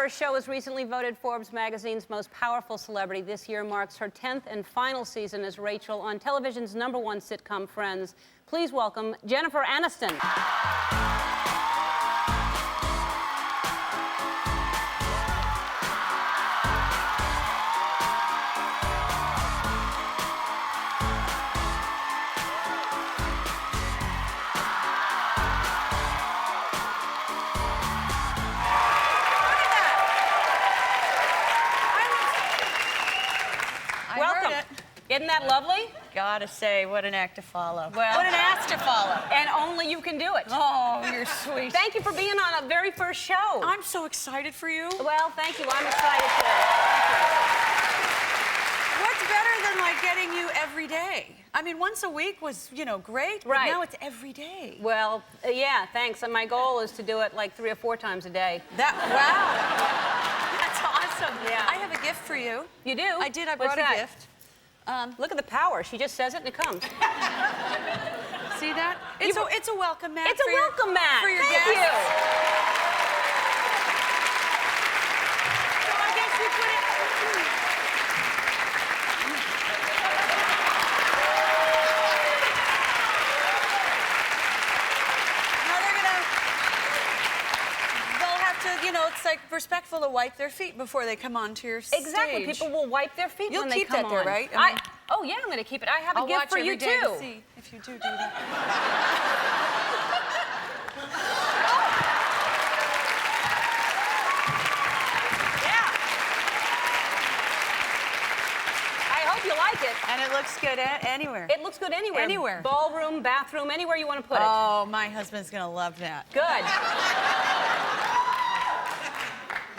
First Show was recently voted Forbes magazine's most powerful celebrity. This year marks her 10th and final season as Rachel on television's #1 sitcom Friends. Please welcome Jennifer Aniston. Isn't that lovely? Gotta say, what an act to follow. Well, what an ass to follow. And only you can do it. Oh, you're sweet. Thank you for being on a very first show. I'm so excited for you. Well, thank you. I'm excited too. What's better than like getting you every day? I mean, once a week was, you know, great, but right. Now it's every day. Well, yeah, thanks. And my goal is to do it like 3 or 4 times a day. Wow. That's awesome. Yeah. I have a gift for you. You do? I did. I brought a gift. Look at the power. She just says it and it comes. See that? It's a welcome mat. It's a welcome mat. For your Thank guests. you. So I guess you put it. Now they'll have to, you know, it's like respectful to wipe their feet before they come onto your stage. Exactly. People will wipe their feet when they come on. You'll keep that there, right? I mean, oh, yeah, I'm going to keep it. I have a I'll gift watch for you, every day too. to see if you do that. Yeah. I hope you like it. And it looks good anywhere. It looks good anywhere. Anywhere. Ballroom, bathroom, anywhere you want to put it. Oh, my husband's going to love that. Good.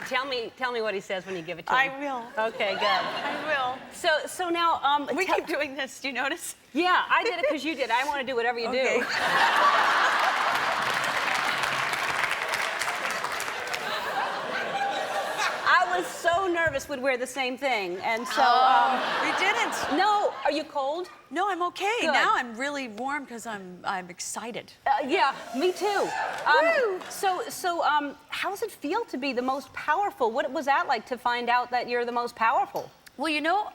Tell me what he says when you give it to him. I will. Okay, good. I will. So now, We keep doing this. Do you notice? Yeah, I did it because you did. I want to do whatever you do. I was so nervous we'd wear the same thing, and so. We didn't. No, are you cold? No, I'm okay. Good. Now I'm really warm because I'm excited. Yeah, me too. Woo! So, how does it feel to be the most powerful? What was that like to find out that you're the most powerful? Well, you know,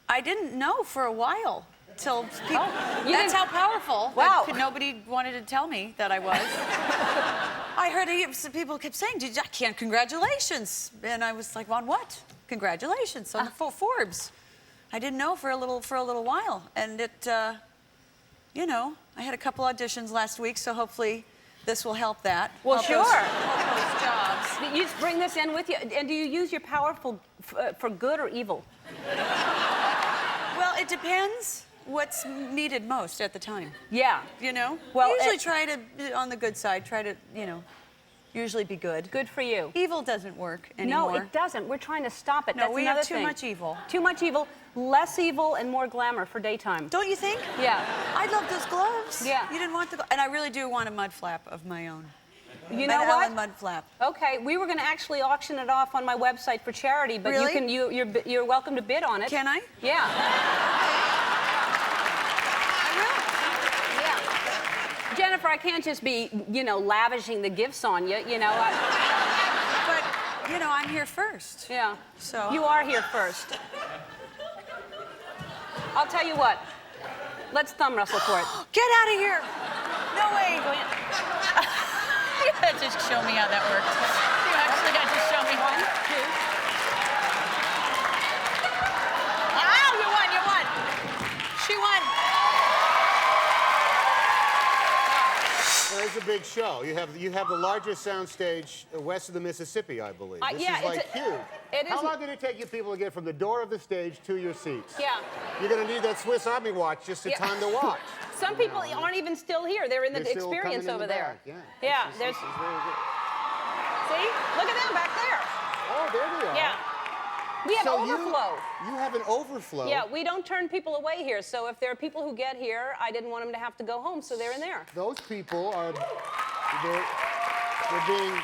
I didn't know for a while till people. That's how powerful. Wow. That nobody wanted to tell me that I was. I heard people kept saying, congratulations. And I was like, on what? Congratulations on the Forbes. I didn't know for a little while. And it, you know, I had a couple auditions last week, so hopefully this will help that. Well, help sure. those jobs. You just bring this in with you. And do you use your power for good or evil? Well, it depends what's needed most at the time. Yeah. You know? Well, I usually try to, on the good side, you know, usually be good. Good for you. Evil doesn't work anymore. No, it doesn't. We're trying to stop it. No, That's we another have too thing. much evil. Too much evil. Less evil and more glamour for daytime. Don't you think? Yeah. I love those gloves. Yeah. You didn't want the and I really do want a mud flap of my own. You know what? Ellen mud flap. Okay, we were going to actually auction it off on my website for charity, but Really? you're welcome to bid on it. Can I? Yeah. I Yeah. Jennifer, I can't just be, you know, lavishing the gifts on you, you know. But, you know, I'm here first. Yeah. So. You are here first. I'll tell you what. Let's thumb wrestle for it. Get out of here. No way. You got to just show me how that works. You actually got to show me. 1, 2. Oh, you won. She won. Well, it's a big show. You have the largest soundstage west of the Mississippi, I believe. This yeah, is like huge. It How is- long did it take you people to get from the door of the stage to your seats? Yeah. You're going to need that Swiss Army watch just in time to watch. Some people aren't even still here. They're in the They're still experience coming in over the there. back. Yeah. Yeah, This is very good. See? Look at them back there. Oh, there they are. Yeah. We have So overflow. You have an overflow. Yeah, we don't turn people away here. So if there are people who get here, I didn't want them to have to go home, so they're in there. Those people are, they're being,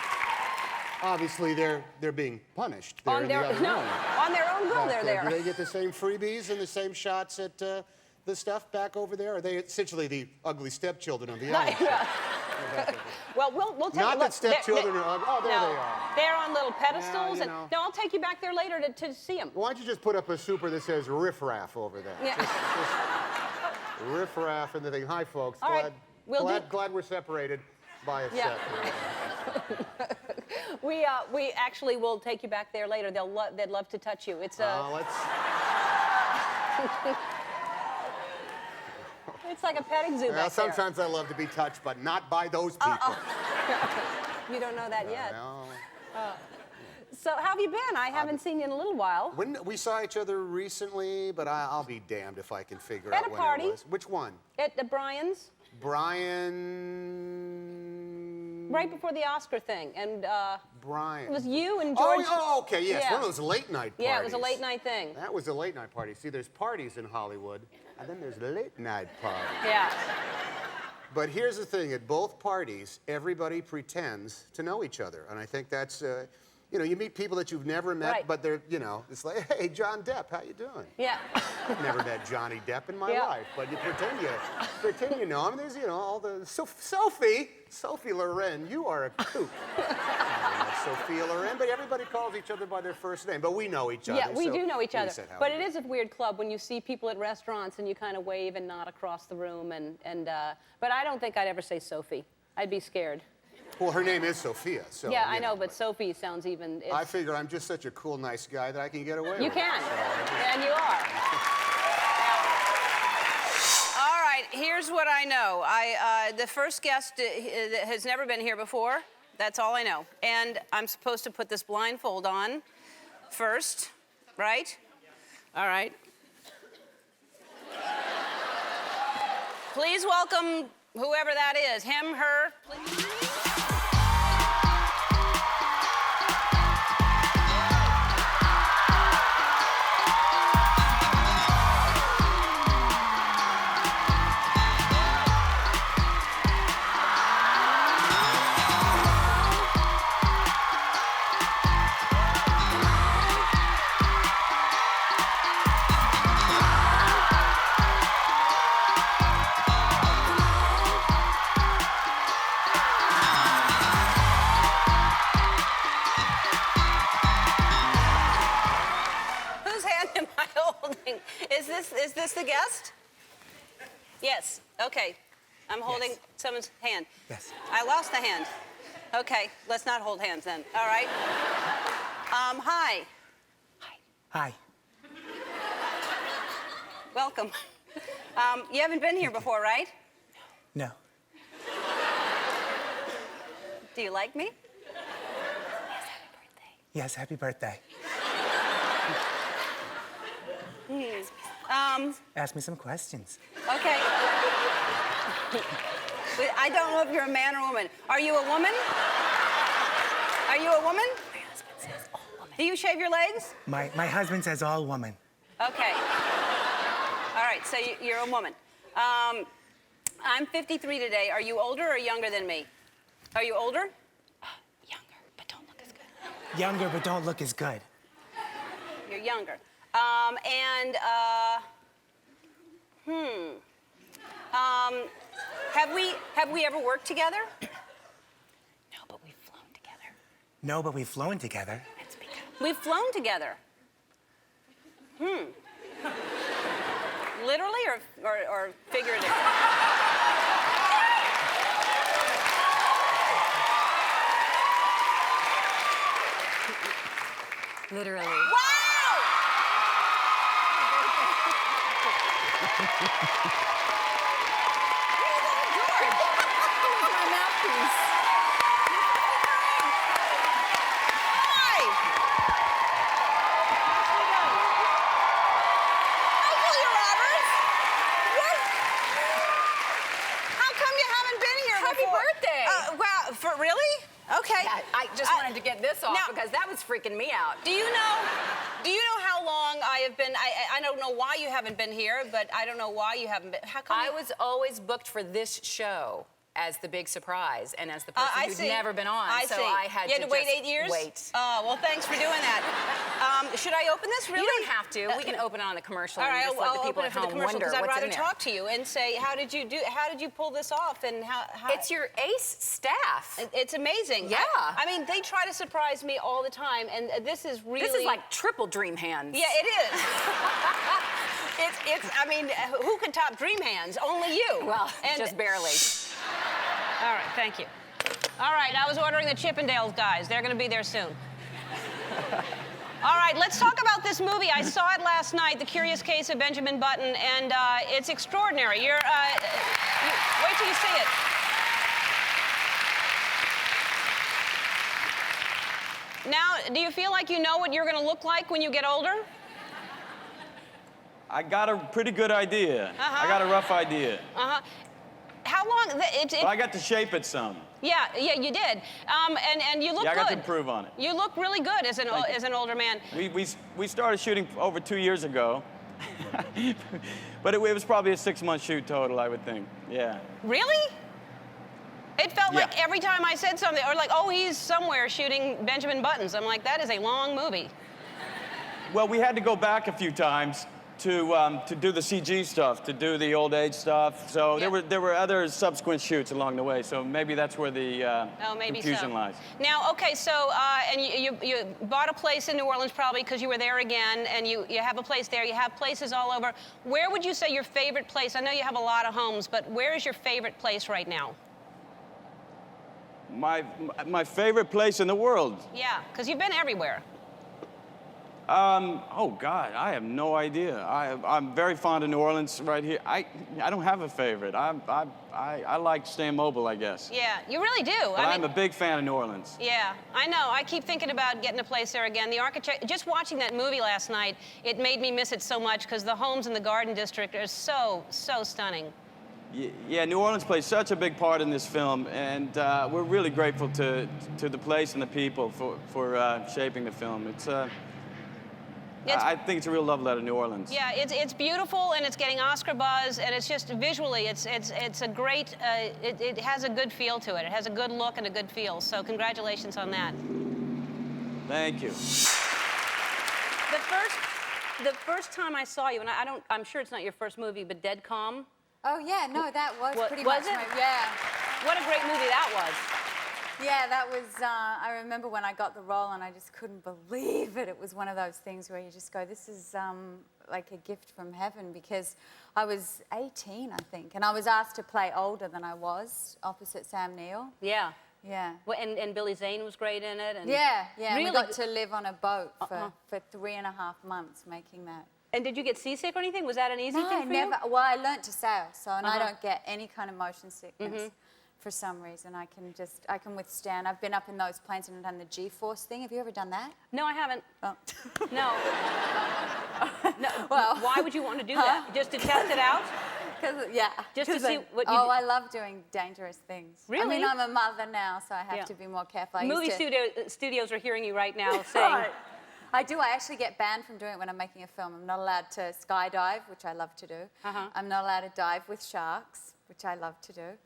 obviously they're being punished. They're in the other room. On their own will, they're there. Do they get the same freebies and the same shots at the stuff back over there? Are they essentially the ugly stepchildren of the Ellen Show? Yeah. Well, we'll take Not a that look. stepchildren are. Oh, there no, they are. they're on little pedestals, you and know. no, I'll take you back there later to see them. Why don't you just put up a super that says riffraff over there? Yeah. Just riffraff and the thing. Hi, folks. All right, Glad we're separated by a Yeah. set. We actually will take you back there later. They'd love to touch you. It's Let's. it's like a petting zoo Well, back there. sometimes I love to be touched, but not by those people. You don't know that yet. No. So how have you been? I haven't seen you in a little while. When we saw each other recently, but I'll be damned if I can figure At out a when party. it was. Which one? At the Brian's, Brian. right before the Oscar thing, and Brian. it was you and George. Oh, okay, yes. Yeah. One of those late night parties. Yeah, it was a late night thing. That was a late night party. See, there's parties in Hollywood, and then there's late night parties. Yeah. But here's the thing, at both parties, everybody pretends to know each other. And I think that's, you meet people that you've never met, Right. but they're, it's like, hey, John Depp, how you doing? Yeah. I've never met Johnny Depp in my Yeah. life, but you pretend you know him. There's, all the, Sophie Loren, you are a kook. Sophia Loren, but everybody calls each other by their first name. But we know each other. Yeah, we so do know each we other. said how But we it is a weird club when you see people at restaurants and you kind of wave and nod across the room. But I don't think I'd ever say Sophie. I'd be scared. Well, her name is Sophia, so. Yeah, I know, but Sophie sounds even. I figure I'm just such a cool, nice guy that I can get away with it. You can, So and you are. All right, here's what I know. The first guest has never been here before. That's all I know. And I'm supposed to put this blindfold on first, right? All right. Please welcome whoever that is. Him, her, please. Whose hand am I holding? Is this the guest? Yes. Okay. I'm holding someone's hand. Yes. I lost the hand. Okay. Let's not hold hands then. All right. Hi. Hi. Welcome. You haven't been here before, right? No. Do you like me? Yes, happy birthday. Ask me some questions. Okay. I don't know if you're a man or a woman. Are you a woman? Are you a woman? My husband says all woman. Do you shave your legs? My husband says all woman. Okay. All right, so you're a woman. I'm 53 today. Are you older or younger than me? Are you older? Younger, but don't look as good. Younger, but don't look as good. You're younger. Have we ever worked together? No, but we've flown together. No, but we've flown together. It's because We've flown together. Literally or figuratively? literally. Wow! My mouthpiece. Hi! Hi, Julia Roberts. What? How come you haven't been here Happy before? birthday. Wow, for really? Okay. Yeah, I just wanted to get this off now- because that was freaking me out. Do you know how long I have been? I don't know why you haven't been here, but I don't know why you haven't been. How come? I was always booked for this show. as the big surprise and as the person I who's see. never been on. I so see. I had You had to wait just 8 years? Wait. Oh, well, thanks for doing that. Should I open this, really? You don't have to. We can open it on the commercial All and right, just let I'll the people open it at for the home commercial wonder because I'd what's rather in there. talk to you and say, how did you pull this off, and how? It's your ace staff. It's amazing. Yeah. I mean, they try to surprise me all the time, and this is really. This is like triple dream hands. Yeah, it is. I mean, who could top Dream Hands? Only you. Well, And- just barely. All right, thank you. All right, I was ordering the Chippendales guys. They're going to be there soon. All right, let's talk about this movie. I saw it last night, The Curious Case of Benjamin Button, and it's extraordinary. Wait till you see it. Now, do you feel like you know what you're going to look like when you get older? I got a pretty good idea. I got a rough idea. Uh-huh. How long? But I got to shape it some. Yeah, you did. And you look Yeah, I good. got to improve on it. You look really good as an older man. We started shooting over 2 years ago. But it was probably a 6-month shoot total, I would think. Yeah. Really? It felt Yeah. like every time I said something, or like, oh, he's somewhere shooting Benjamin Buttons. I'm like, that is a long movie. Well, we had to go back a few times to do the CG stuff, to do the old age stuff. So Yeah. there were other subsequent shoots along the way. So maybe that's where the Maybe confusion so. lies. Now, okay, so and you bought a place in New Orleans probably because you were there again, and you have a place there. You have places all over. Where would you say your favorite place? I know you have a lot of homes, but where is your favorite place right now? My favorite place in the world. Yeah, because you've been everywhere. Oh God, I have no idea. I'm very fond of New Orleans right here. I don't have a favorite. I like staying mobile, I guess. Yeah, you really do. But I'm a big fan of New Orleans. Yeah, I know. I keep thinking about getting a place there again. The architect, just watching that movie last night, it made me miss it so much because the homes in the Garden District are so stunning. Yeah, New Orleans plays such a big part in this film, and we're really grateful to the place and the people for shaping the film. I think it's a real love letter to New Orleans. Yeah, it's beautiful, and it's getting Oscar buzz, and it's just visually, it's a great. It has a good feel to it. It has a good look and a good feel. So congratulations on that. Thank you. The first time I saw you, and I'm sure it's not your first movie, but Dead Calm. Oh, yeah, no, that was pretty was much it? yeah. What a great movie that was. Yeah, that was, I remember when I got the role and I just couldn't believe it. It was one of those things where you just go, this is like a gift from heaven, because I was 18, I think, and I was asked to play older than I was, opposite Sam Neill. Yeah. Yeah. Well, and Billy Zane was great in it. And Yeah, Really? we got to live on a boat for 3.5 months making that. And did you get seasick or anything? Was that an easy No, thing I for never. you? Well, I learnt to sail, so and I don't get any kind of motion sickness Mm-hmm. for some reason. I can withstand. I've been up in those planes and done the G-force thing. Have you ever done that? No, I haven't. Oh. No. No. Well. Why would you want to do that? Just to test it out? Yeah. Just to 'cause see what you Oh, do. I love doing dangerous things. I Really? mean, I'm a mother now, so I have Yeah. to be more careful. Movie studios are hearing you right now saying, Right. I do. I actually get banned from doing it when I'm making a film. I'm not allowed to skydive, which I love to do. Uh-huh. I'm not allowed to dive with sharks, which I love to do.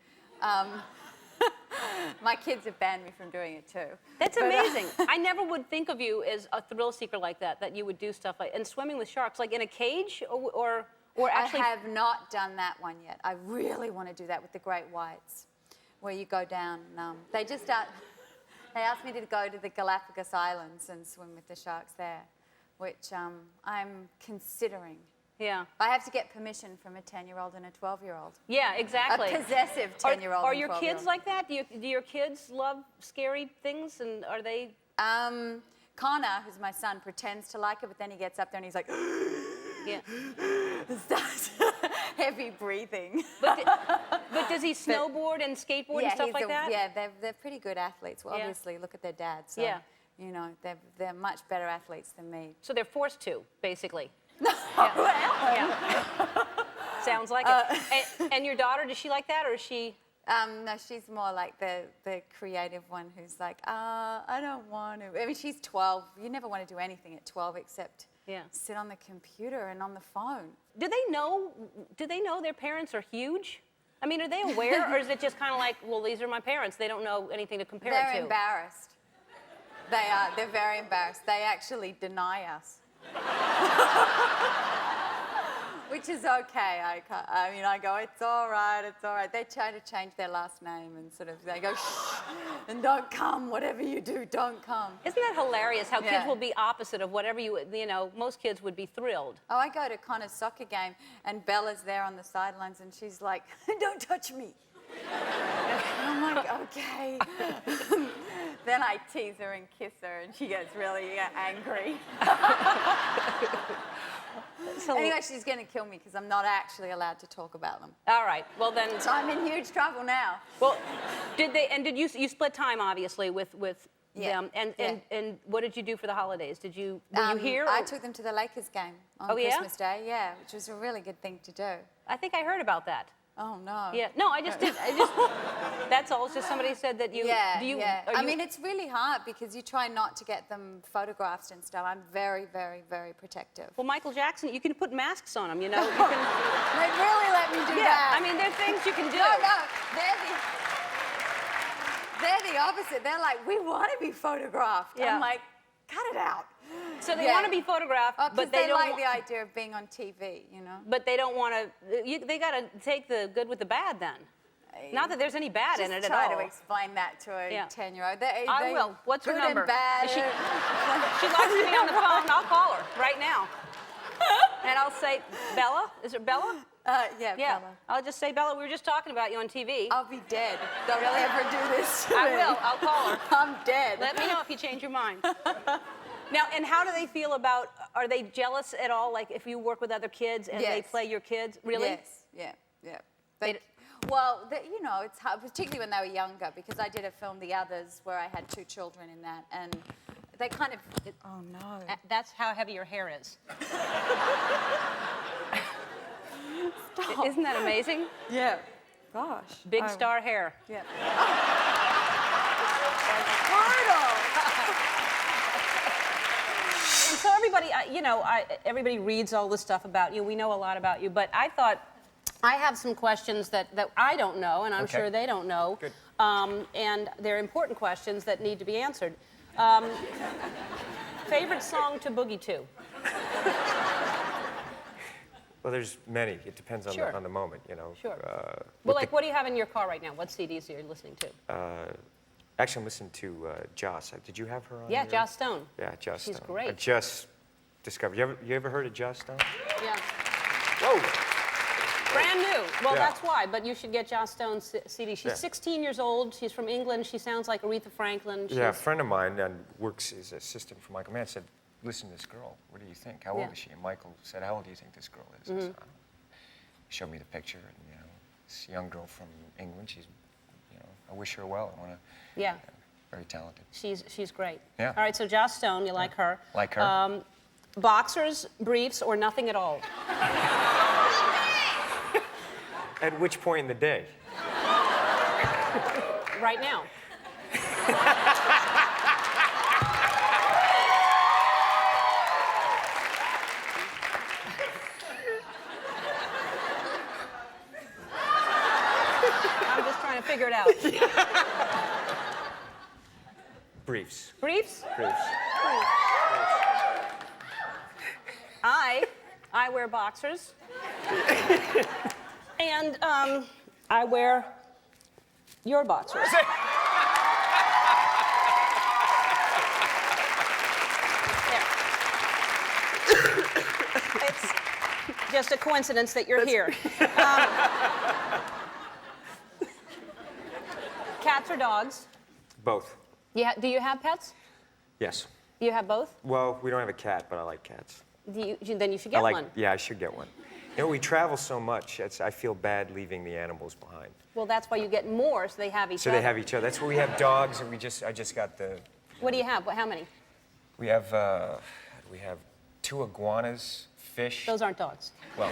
My kids have banned me from doing it too. that's But, amazing. I never would think of you as a thrill seeker like that you would do stuff like, and swimming with sharks, like in a cage or actually. I have not done that one yet. I really want to do that with the great whites, where you go down. They They asked me to go to the Galapagos Islands and swim with the sharks there, which I'm considering. Yeah. I have to get permission from a 10-year-old and a 12-year-old. Yeah, exactly. A possessive 10-year-old Are and your 12-year-old. kids like that? Do your kids love scary things, and are they? Connor, who's my son, pretends to like it, but then he gets up there and he's like, Yeah. starts heavy breathing. But does he snowboard and skateboard and stuff like that? Yeah, they're pretty good athletes. Well, Yeah. obviously, look at their dad. So, Yeah. you know, they're much better athletes than me. So they're forced to, basically. Well, Yeah. Sounds like it. And your daughter, does she like that, or is she? no, she's more like the creative one who's like, I don't want to. I mean, she's 12. You never want to do anything at 12 except sit on the computer and on the phone. Do they know their parents are huge? I mean, are they aware, or is it just kind of like, well, these are my parents. They don't know anything to compare it to. They're embarrassed. They are. They're very embarrassed. They actually deny us. Which is okay. I mean, I go, it's all right, it's all right. They try to change their last name and sort of, they go, shh, and don't come, whatever you do, don't come. Isn't that hilarious how Yeah. kids will be opposite of whatever you know, most kids would be thrilled. Oh, I go to Connor's soccer game, and Bella's there on the sidelines, and she's like, don't touch me. And I'm like, okay. Then I tease her and kiss her, and she gets really angry. So, Anyway, she's going to kill me because I'm not actually allowed to talk about them. all right, well then, So I'm in huge trouble now. well, did you split time, obviously, with Yeah, them, and, yeah. and what did you do for the holidays? Were you here? I or- took them to the Lakers game on Oh, yeah? Christmas Day, yeah, which was a really good thing to do. I think I heard about that. Oh, no. Yeah, no, I just did. That's all. It's just somebody said that you. Yeah, do you, yeah. are I you- mean, it's really hard because you try not to get them photographed and stuff. I'm very, very, very protective. Well, Michael Jackson, you can put masks on him. You know. You can, They really let me do yeah, that. I mean, there are things you can do. No, they're the opposite. They're like, we want to be photographed. Yeah. I'm like, cut it out. So they Yeah. want to be photographed, Oh, but they they don't. like wa- the idea of being on TV, you know? But they don't want to. They got to take the good with the bad then. Not that there's any bad Just in it at try all. to explain that to a Yeah. 10-year-old. I will. What's her good number? And bad. Is she likes me on the phone. I'll call her right now. And I'll say, Bella? Is it Bella? Yeah, Yeah. Bella. I'll just say, Bella, we were just talking about you on TV. I'll be dead. Don't ever do this to I me. will. I'll call her. I'm dead. Let me know if you change your mind. Now, and how do they feel about, are they jealous at all? Like if you work with other kids and they Yes. play your kids? Really? Yes, yeah, yeah. They Well, you know, it's hard, particularly when they were younger, because I did a film, The Others, where I had 2 children in that, and they kind of... oh, no. That's how heavy your hair is. Stop. Isn't that amazing? Yeah. Gosh. Big star hair. Yeah. Brutal. And so everybody, everybody reads all this stuff about you. We know a lot about you, but I thought I have some questions that I don't know, and I'm Okay. sure they don't know. Good. And they're important questions that need to be answered. Favorite song to boogie to? Well, there's many. It depends on, Sure. on the moment, you know. Sure. With Well, like, what do you have in your car right now? What CDs are you listening to? Actually, I'm listening to Joss. Did you have her on? Yeah, your- Joss Stone. Yeah, Joss She's Stone. great. I just discovered. You ever heard of Joss Stone? Yeah. Whoa! Brand new. Well, Yeah. that's why. But you should get Joss Stone's CD. She's Yeah. 16 years old. She's from England. She sounds like Aretha Franklin. Yeah, a She's- friend of mine and works as assistant for Michael Mann said, "Listen to this girl. What do you think? How old Yeah. is she?" And Michael said, "How old do you think this girl is?" Mm-hmm. I said, he showed me the picture, and this young girl from England. She's, I wish her well. I want to. Yeah. Very talented. She's great. Yeah. All right, so Joss Stone, you like her. Like her. Boxers, briefs, or nothing at all? At which point in the day? Right now. I'm just trying to figure it out. Briefs. Briefs? Briefs. I wear boxers. And I wear your boxers. There. It's just a coincidence that you're here. Cats or dogs? Both. Do you have pets? Yes. You have both? Well, we don't have a cat, but I like cats. Then you should get one. Yeah, I should get one. You know, we travel so much. I feel bad leaving the animals behind. Well, that's why you get more, so they have each So other. they have each other. That's why we have dogs, and I just got the. What do you have? How many? We have 2 iguanas, fish. Those aren't dogs. Well.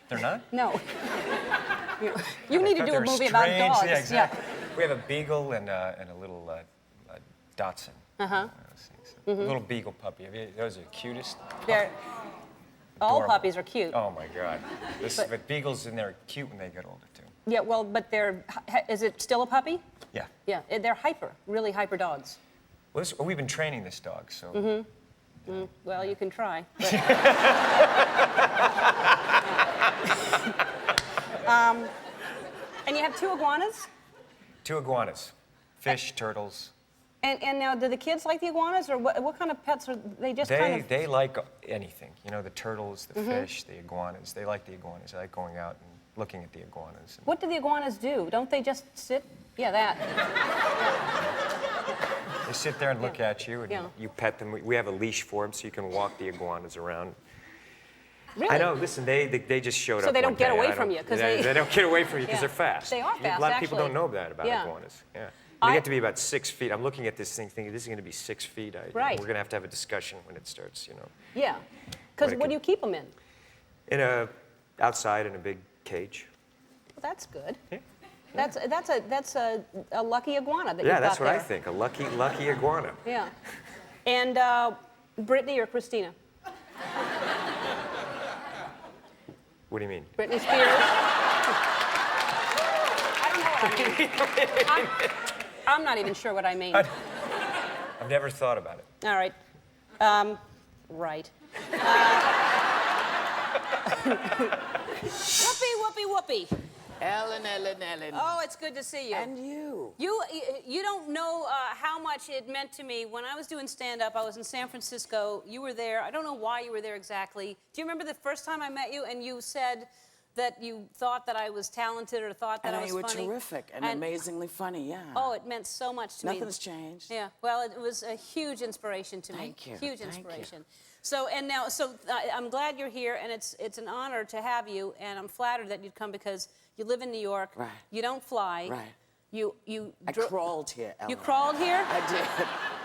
They're not? No. You need to I thought do they a were movie about strange. dogs. Yeah, exactly. We have a beagle and a little Dachshund. Uh-huh. A little beagle puppy. Those are the cutest. They're, All adorable. puppies are cute. Oh my God. But beagles, and they're cute when they get older too. Yeah, well, but is it still a puppy? Yeah. Yeah, they're really hyper dogs. Well, we've been training this dog, so. Well, you can try. But... and you have 2 iguanas? 2 iguanas, fish, turtles. And now, do the kids like the iguanas, or what kind of pets are they? Just kind of. They like anything. You know, the turtles, the fish, the iguanas. They like the iguanas. I like going out and looking at the iguanas. What do the iguanas do? Don't they just sit? Yeah, that. They sit there and look at you, and Yeah. you pet them. We have a leash for them, so you can walk the iguanas around. Really? I know. Listen, they just showed up. So they don't one get day. away I from don't- you, 'cause they they- don't get away from you because Yeah. they're fast. They are fast, A lot of people actually. don't know that about Yeah. iguanas. Yeah. They get to be about 6 feet. I'm looking at this thing thinking this is going to be 6 feet. Right. We're going to have a discussion when it starts, you know. Yeah. Because it what can- do you keep them in? Outside in a big cage. Well, that's good. Yeah. That's a lucky iguana that Yeah, you've that's got what there. I think. A lucky iguana. Yeah. And Brittany or Christina? What do you mean? Britney Spears? I don't know what I mean. I'm not even sure what I mean. I've never thought about it. All right. Right. Whoopee. Ellen. Oh, it's good to see you. And you. You don't know how much it meant to me. When I was doing stand-up, I was in San Francisco. You were there. I don't know why you were there exactly. Do you remember the first time I met you and you said that you thought that I was talented or thought that I was you were funny? terrific and amazingly funny, yeah. Oh, it meant so much to me. Nothing's changed. Yeah, well, it was a huge inspiration to me. Thank you. Huge Thank you. inspiration. So, and now, I'm glad you're here, and it's an honor to have you, and I'm flattered that you'd come because you live in New York. Right. You don't fly. Right. I dro- crawled here, Ellen. You crawled here? I did.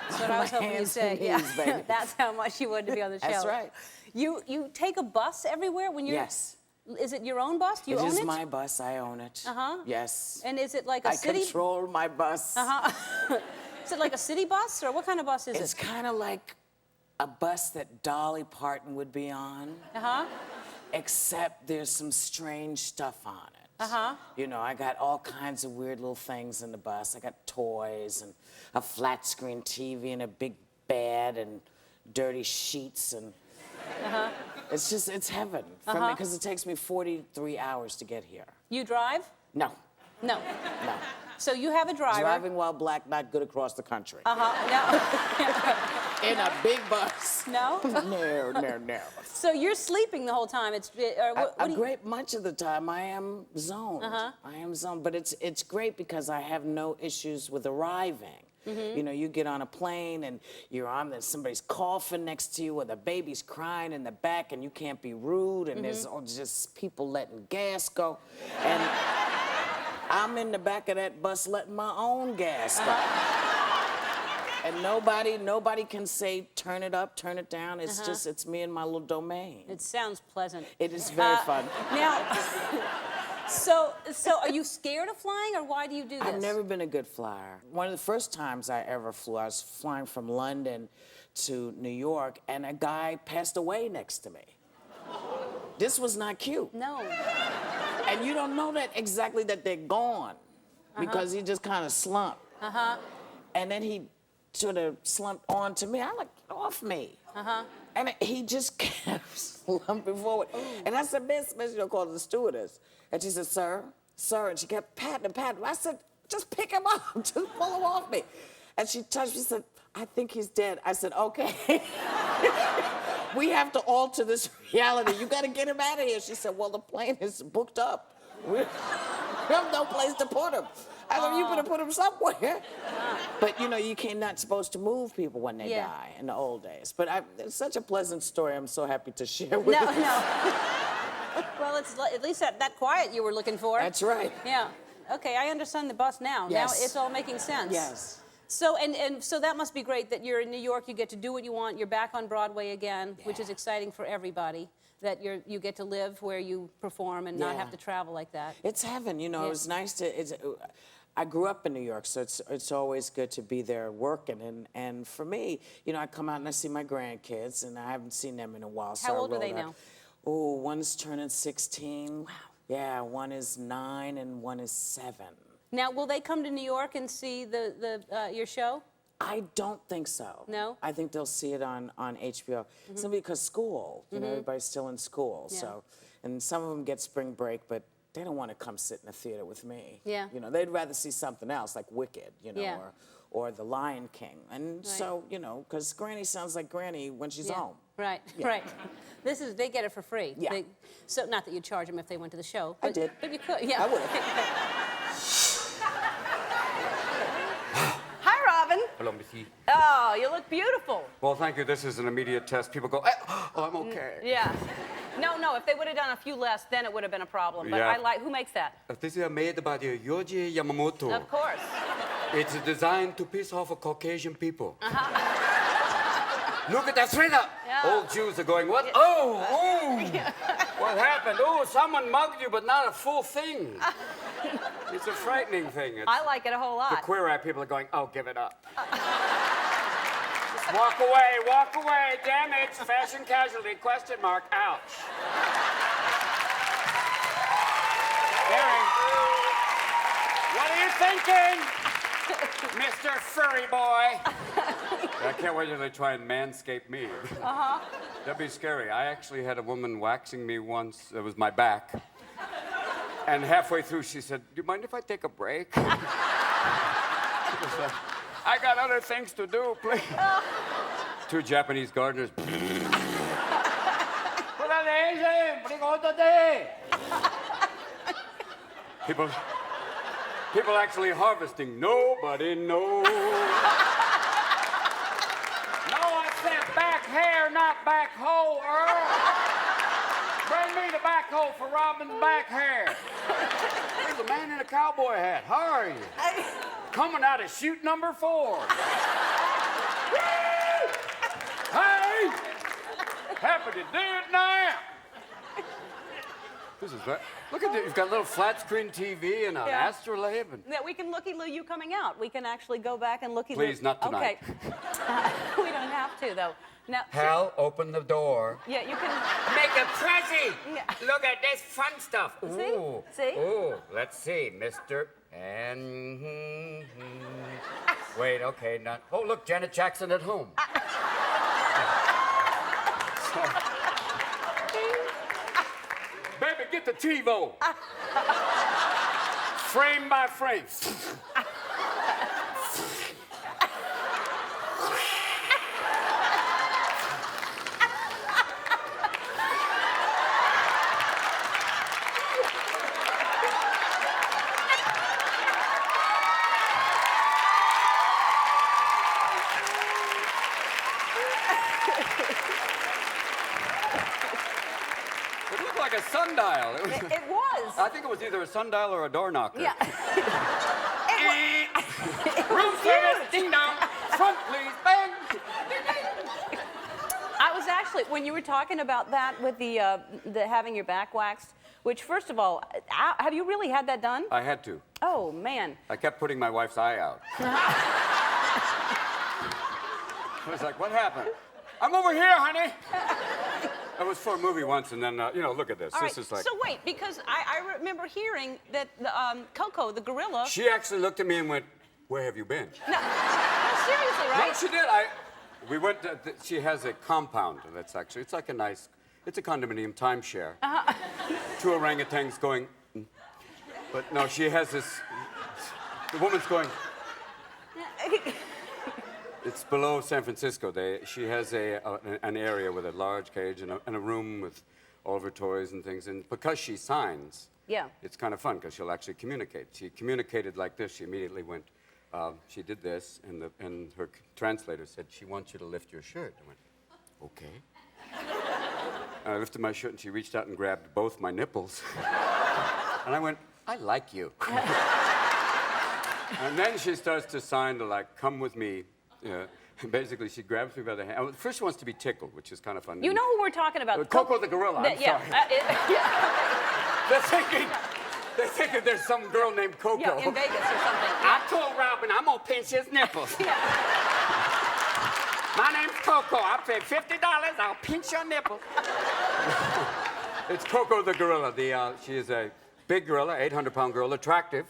That's what I was hoping you'd say. Yeah. Knees, baby. That's how much you wanted to be on the show. That's right. You take a bus everywhere when you're... Yes. Is it your own bus? Do you own it? It is my bus. I own it. Uh-huh. Yes. And is it like a I city... control my bus. Uh-huh. Is it like a city bus, or what kind of bus is It's it? kind of like a bus that Dolly Parton would be on. Uh-huh. Except there's some strange stuff on it. Uh-huh. You know, I got all kinds of weird little things in the bus. I got toys and a flat screen TV and a big bed and dirty sheets and it's heaven for me because it takes me 43 hours to get here. You drive? No, No. no. So you have a driver. Driving while black, not good across the country. Uh-huh. In a big bus. No? No, no, no. So you're sleeping the whole time. A great much of the time I am zoned. I am zoned, but it's great because I have no issues with arriving. You know, you get on a plane and you're on there, somebody's coughing next to you or the baby's crying in the back and you can't be rude and there's just people letting gas go. And I'm in the back of that bus letting my own gas go. And nobody can say, turn it up, turn it down. It's just, it's me and my little domain. It sounds pleasant. It is very fun. Now, so are you scared of flying, or why do you do this? I've never been a good flyer. One of the first times I ever flew, I was flying from London to New York, and a guy passed away next to me. This was not cute. No. And you don't know that exactly that they're gone because he just kind of slumped. And then he sort of slumped onto me. I'm like, get off me. And he just kept slumping forward. And I said, miss, you know, called the stewardess. And she said, sir. And she kept patting him. I said, just pick him up. Just pull him off me. And she touched me, said, I think he's dead. I said, okay. We have to alter this reality. You got to get him out of here. She said, well, the plane is booked up. We have no place to put him. I said, you better put him somewhere. But, you know, you not supposed to move people when they die in the old days. But it's such a pleasant story. I'm so happy to share with you. No. Well, it's at least that quiet you were looking for. That's right. Yeah. Okay, I understand the bus now. Yes. Now it's all making sense. Yes. So and so that must be great that you're in New York. You get to do what you want. You're back on Broadway again, which is exciting for everybody. That you get to live where you perform and not have to travel like that. It's heaven. You know, it was nice to. I grew up in New York, so it's always good to be there working. And for me, you know, I come out and I see my grandkids, and I haven't seen them in a while. So How I old are rolled they out. now? Oh, one's turning 16. Wow. Yeah, one is 9 and one is 7. Now, will they come to New York and see your show? I don't think so. No? I think they'll see it on HBO. Simply because school, you know, everybody's still in school. Yeah. So, and some of them get spring break, but they don't want to come sit in a theater with me. Yeah. You know, they'd rather see something else like Wicked, you know, Yeah. or The Lion King. And so, you know, because Granny sounds like Granny when she's home. Right, Yeah. right. They get it for free. Yeah. So not that you'd charge them if they went to the show. I But, did. But you could, yeah. I would. Hi, Robin. Hello, Missy. Oh, you look beautiful. Well, thank you. This is an immediate test. People go, oh, I'm okay. Yeah. No, if they would have done a few less, then it would have been a problem. But Yeah. I like, who makes that? This is made by the Yoji Yamamoto. Of course. It's designed to piss off Caucasian people. Look at that sweater. Yeah. Old Jews are going, what? Oh, what happened? Oh, someone mugged you, but not a full thing. It's a frightening thing. I like it a whole lot. The queer eye people are going, oh, give it up. Just walk away, damage, fashion casualty, question mark, ouch. Gary, what are you thinking, Mr. Furry Boy? I can't wait till they try and manscape me. That'd be scary. I actually had a woman waxing me once. It was my back. And halfway through, she said, do you mind if I take a break? I got other things to do, please. Two Japanese gardeners. People actually harvesting. Nobody knows. No, I said back hair, not back hoe, Earl. Bring me the back hoe for Robin's back hair. There's a man in a cowboy hat. How are you? Coming out of shoot number 4. Hey! Happy to do it now. This is right. Look at this. You've got a little flat screen TV and an astrolabe. And... Yeah, we can looky you coming out. We can actually go back and looky. Please, not tonight. Okay. We don't have to though. Now. Hal, open the door. Yeah, you can. Make a prezi. Yeah. Look at this fun stuff. Ooh. See? Ooh. Let's see, Mr. And. Wait. Okay. Not. Oh, look, Janet Jackson at home. Baby, get the TiVo. Frame by frame. It looked like a sundial. It was. I think it was either a sundial or a door knocker. Yeah. Room service, ding dong. Front, please, bang. I was actually, when you were talking about that with the having your back waxed, which first of all, have you really had that done? I had to. Oh man. I kept putting my wife's eye out. I was like, what happened? I'm over here, honey. I was for a movie once, and then, you know, look at this. All This right, is like... so wait, because I remember hearing that the, Koko, the gorilla... She actually looked at me and went, where have you been? No, seriously, right? No, she did. We went to, she has a compound that's actually, it's like a nice, it's a condominium timeshare. Two orangutans going, but no, she has this, the woman's going, it's below San Francisco. She has an area with a large cage and a room with all of her toys and things. And because she signs, it's kind of fun because she'll actually communicate. She communicated like this. She immediately went, she did this, and her translator said, she wants you to lift your shirt. I went, okay. And I lifted my shirt, and she reached out and grabbed both my nipples. And I went, I like you. And then she starts to sign to, like, come with me. Basically, she grabs me by the hand. First, she wants to be tickled, which is kind of fun. You know who we're talking about? Koko the gorilla. I'm sorry. They're thinking there's some girl named Koko. Yeah, in Vegas or something. I told Robin I'm gonna pinch his nipples. My name's Koko. I paid $50. I'll pinch your nipples. It's Koko the gorilla. She is a big gorilla, 800-pound gorilla, attractive.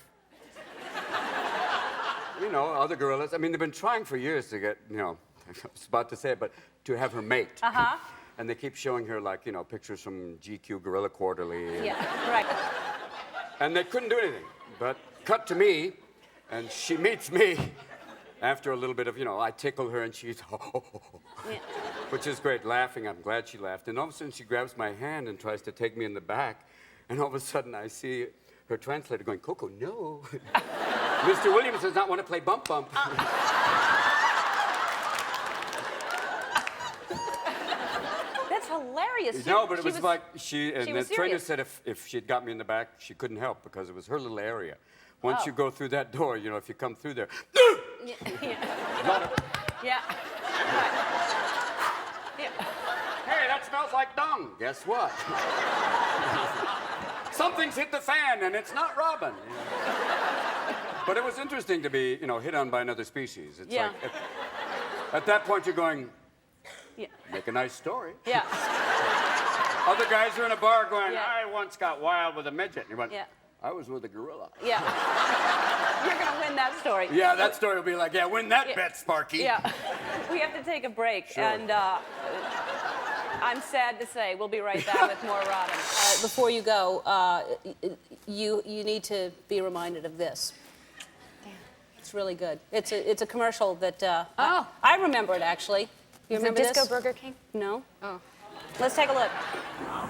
You know, other gorillas. I mean, they've been trying for years to get, you know, I was about to say it, but to have her mate. Uh-huh. And they keep showing her, like, you know, pictures from GQ Gorilla Quarterly. Yeah, right. And they couldn't do anything. But cut to me, and she meets me. After a little bit of, you know, I tickle her and she's, Yeah. which is great, laughing. I'm glad she laughed. And all of a sudden she grabs my hand and tries to take me in the back. And all of a sudden I see her translator going, Koko, no. Mr. Williams does not want to play bump bump. That's hilarious. No, but it was like and the was trainer serious. said if she'd got me in the back, she couldn't help because it was her little area. Once you go through that door, you know, if you come through there, Yeah. Yeah. yeah. Hey, that smells like dung. Guess what? Something's hit the fan, and it's not Robin. You know? But it was interesting to be, you know, hit on by another species. It's like, at that point, you're going, make a nice story. Yeah. Other guys are in a bar going, Yeah. I once got wild with a midget. And you went, Yeah. I was with a gorilla. Yeah. You're going to win that story. Yeah, that story will be like, yeah, win that bet, Sparky. Yeah. We have to take a break. Sure. And I'm sad to say, we'll be right back with more Robin. Before you go, you need to be reminded of this. It's really good. It's a commercial that I remember it, actually. You remember Disco this? Burger King? No? Oh. Let's take a look.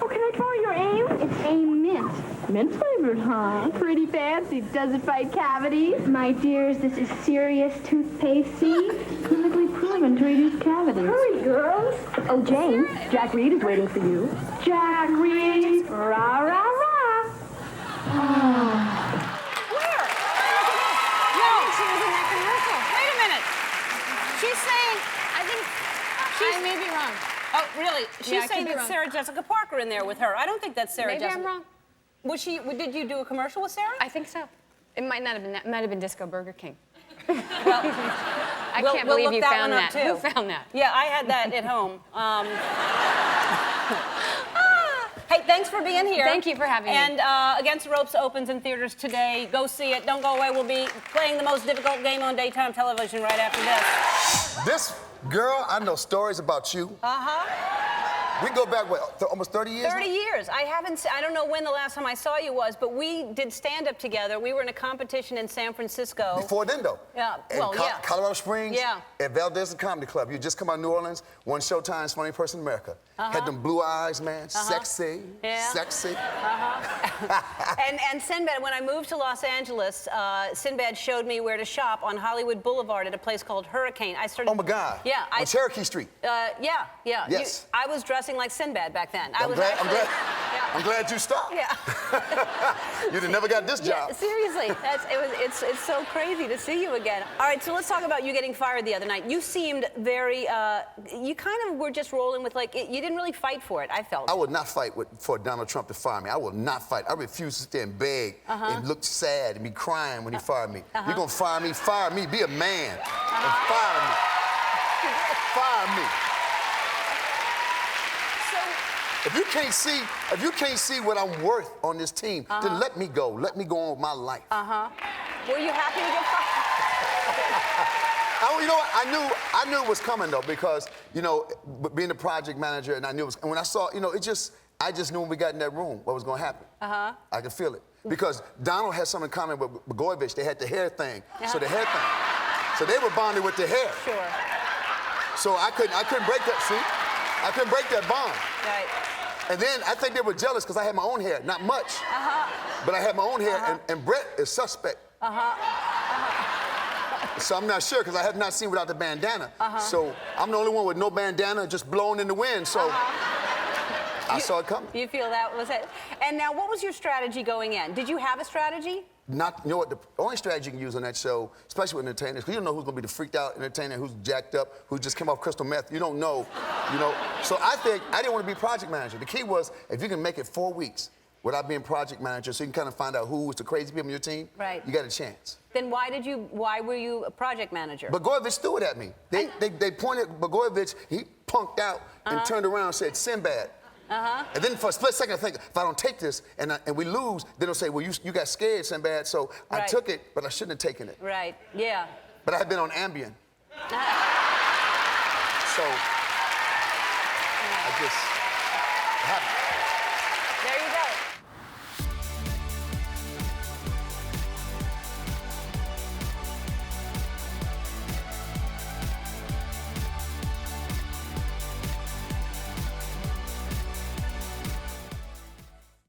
Oh, can I try your ale? It's AIM mint. Mint flavored, huh? Pretty fancy. Does it fight cavities? My dears, this is serious toothpaste. See? Clinically proven to reduce cavities. Hurry, girls. Oh, Jane, Jack Reed is waiting for you. Jack Reed. Rah, rah, rah. Where? No, she was in that commercial. Wait a minute. She's saying, I may be wrong. Oh, really? She's saying that Sarah Jessica Parker in there with her. I don't think that's Sarah Jessica. Maybe I'm wrong. Was she? Did you do a commercial with Sarah? I think so. It might not have been that. Might have been Disco Burger King. Well, I we'll can't believe look you that found one up, that. too. Who found that? Yeah, I had that at home. Hey, thanks for being here. Thank you for having me. And Against the Ropes opens in theaters today. Go see it. Don't go away. We'll be playing the most difficult game on daytime television right after this. This girl, I know stories about you. Uh-huh. We go back, what, almost 30 years? 30 years. I don't know when the last time I saw you was, but we did stand-up together. We were in a competition in San Francisco. Before then, though. Yeah, In well, yeah. Colorado Springs. Yeah. At Valdez Comedy Club. You just come out of New Orleans, won Showtime's Funny Person in America. Had them blue eyes, man. Sexy. Yeah. Sexy. And Sinbad, when I moved to Los Angeles, Sinbad showed me where to shop on Hollywood Boulevard at a place called Hurricane. I started. Oh my God. Yeah. On Cherokee Street. Yeah. Yes. I was dressing like Sinbad back then. I'm glad you stopped. Yeah. You'd have never got this job. Yeah, seriously, it's so crazy to see you again. All right, so let's talk about you getting fired the other night. You seemed very, you kind of were just rolling with you didn't really fight for it, I felt. I would not fight for Donald Trump to fire me. I will not fight. I refuse to stay and beg and look sad and be crying when he fired me. You're gonna fire me, be a man, and fire me. Fire me. If you can't see what I'm worth on this team, then let me go. Let me go on with my life. Were you happy to get fired? You know what? I knew it was coming though, because being a project manager, and I knew it was. And when I saw, I just knew when we got in that room what was going to happen. I could feel it because Donald had something in common with Blagojevich. They had the hair thing, so the hair thing. So they were bonded with the hair. Sure. So I couldn't break that. See, I couldn't break that bond. Right. And then I think they were jealous because I had my own hair, not much, but I had my own hair, and Brett is suspect. So I'm not sure because I have not seen without the bandana. So I'm the only one with no bandana, just blowing in the wind. So I saw it coming. You feel that was it? And now, what was your strategy going in? Did you have a strategy? You know what? The only strategy you can use on that show, especially with entertainers, because you don't know who's going to be the freaked out entertainer, who's jacked up, who just came off crystal meth. You don't know, So I think I didn't want to be project manager. The key was if you can make it 4 weeks without being project manager, so you can kind of find out who was the crazy people on your team. Right. You got a chance. Then why were you a project manager? Blagojevich threw it at me. They pointed at Blagojevich, he punked out and turned around and said, Sinbad, And then for a split second, I think, if I don't take this and we lose, then they'll say, well, you got scared, Sinbad, so I Right. took it, but I shouldn't have taken it. Right. Yeah. But I had been on Ambien. So I just, There you go.